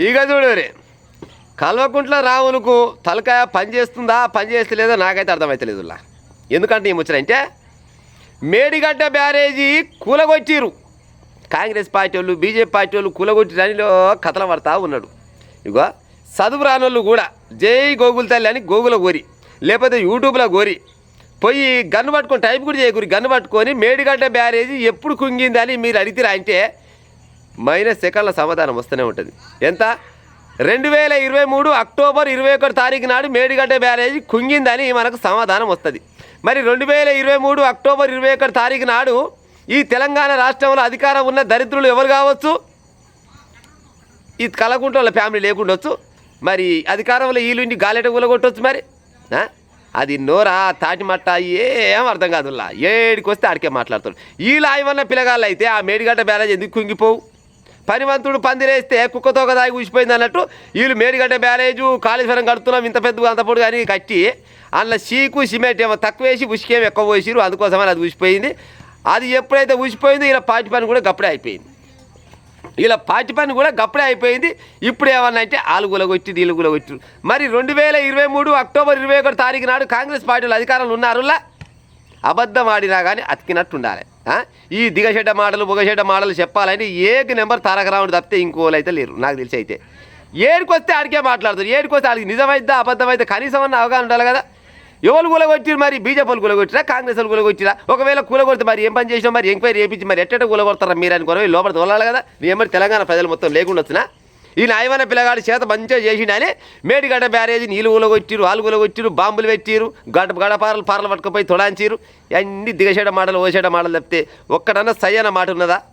ఇక చూడు రే కల్వకుంట్ల రావులకు తలకాయ పని చేస్తుందా పని చేస్తలేదో నాకైతే అర్థమవుతలేదు. ఎందుకంటే ఏమొచ్చారంటే మేడిగడ్డ బ్యారేజీ కూలగొట్టిరు. కాంగ్రెస్ పార్టీ వాళ్ళు బీజేపీ పార్టీ వాళ్ళు కూలగొట్టి దానిలో కథలు పడతా ఉన్నాడు. ఇగో చదువు రానోళ్ళు కూడా జై గోగుల్ తల్లి అని గోగుల కోరి లేకపోతే యూట్యూబ్లో కోరి పోయి గన్ను పట్టుకొని టైప్ కూడా చేయకూరి గన్ను పట్టుకొని మేడిగడ్డ బ్యారేజీ ఎప్పుడు కుంగింది అని మీరు అడిగితే అంటే మైనస్ సెకండ్ల సమాధానం వస్తూనే ఉంటుంది. ఎంత 2023 అక్టోబర్ 21 తారీఖు నాడు మేడిగడ్డ బ్యారేజీ కుంగిందని మనకు సమాధానం వస్తుంది. మరి 2023 అక్టోబర్ 21 తారీఖు నాడు ఈ తెలంగాణ రాష్ట్రంలో అధికారం ఉన్న దరిద్రులు ఎవరు కావచ్చు? ఈ కల్వకుంట్ల వాళ్ళ ఫ్యామిలీ లేకుండొచ్చు. మరి అధికారంలో వీళ్ళు గాలెట కూలగొట్టవచ్చు. మరి అది నోరా తాటిమట్ట ఏం అర్థం కాదు. ఏడికి వస్తే ఆడికే మాట్లాడతాడు. వీళ్ళు ఆయమన్న పిల్లగాళ్ళు అయితే ఆ మేడిగడ్డ బ్యారేజ్ ఎందుకు కుంగిపోవు? పనివంతుడు పందిరేస్తే కుక్కతో ఒక దాగి ఊసిపోయింది అన్నట్టు వీళ్ళు మేడిగడ్డ బ్యారేజు కాళేశ్వరం కడుతున్నాం ఇంత పెద్ద అంత పొడు కానీ కట్టి అందులో చీకు సిమెంట్ ఏమో తక్కువ వేసి ఉసికేమో ఎక్కువ పోసిరు. అందుకోసమని అది ఊసిపోయింది. అది ఎప్పుడైతే ఊసిపోయిందో ఇలా పార్టీ పని కూడా గప్పుడే అయిపోయింది. ఇప్పుడు ఏమన్నా అంటే ఆలు గులగొట్టి నీళ్ళు గులగొట్టిరు. మరి 2023 అక్టోబర్ 21 తారీఖు నాడు కాంగ్రెస్ పార్టీలో అధికారంలో ఉన్నారులా అబద్ధం ఆడినా కానీ అతికినట్టు ఉండాలి. ఈ దిగచెడ్డ మాటలు బొగచెడ్డ మాటలు చెప్పాలంటే ఏక నెంబర్ తారక రాముడు తప్పితే ఇంకోళ్ళు అయితే లేరు నాకు తెలిసి. అయితే ఏడికొస్తే ఆడికే మాట్లాడతారు. ఏడికొస్తే ఆడికి నిజమైద్దా అబద్ధమైతే కనీసం అన్న అవగాహన ఉండాలి కదా. ఎవరు కూలగొట్టిరు? మరి బీజేపీ వాళ్ళు కూలగొట్టిరా కాంగ్రెస్ వాళ్ళు కూలగొట్టిరా? ఒకవేళ కూలగొడితే మరి ఏం పని చేసినా మరి ఎంక్వైరీ చేయించి మరి ఎట్ట కూలగొడతారా మీరు అనుకోవడం లోపల తోలాలి కదా. ఏమరి తెలంగాణ ప్రజలు మొత్తం లేకుండా వచ్చినా ఈ నాయమైన పిల్లగాడి చేత మంచిగా చేసిండని మేడిగడ్డ బ్యారేజీ నీళ్ళు కూలగొట్టిరు ఆలు కూలగొట్టిరు బాంబులు పెట్టిరు గడపారలు పారలు పట్టుకుపోయి తొడాంచిరు. అన్ని దిగసేట మాటలు ఓసేట మాటలు తప్పితే ఒక్కడన్నా సయ్యన మాట ఉన్నదా?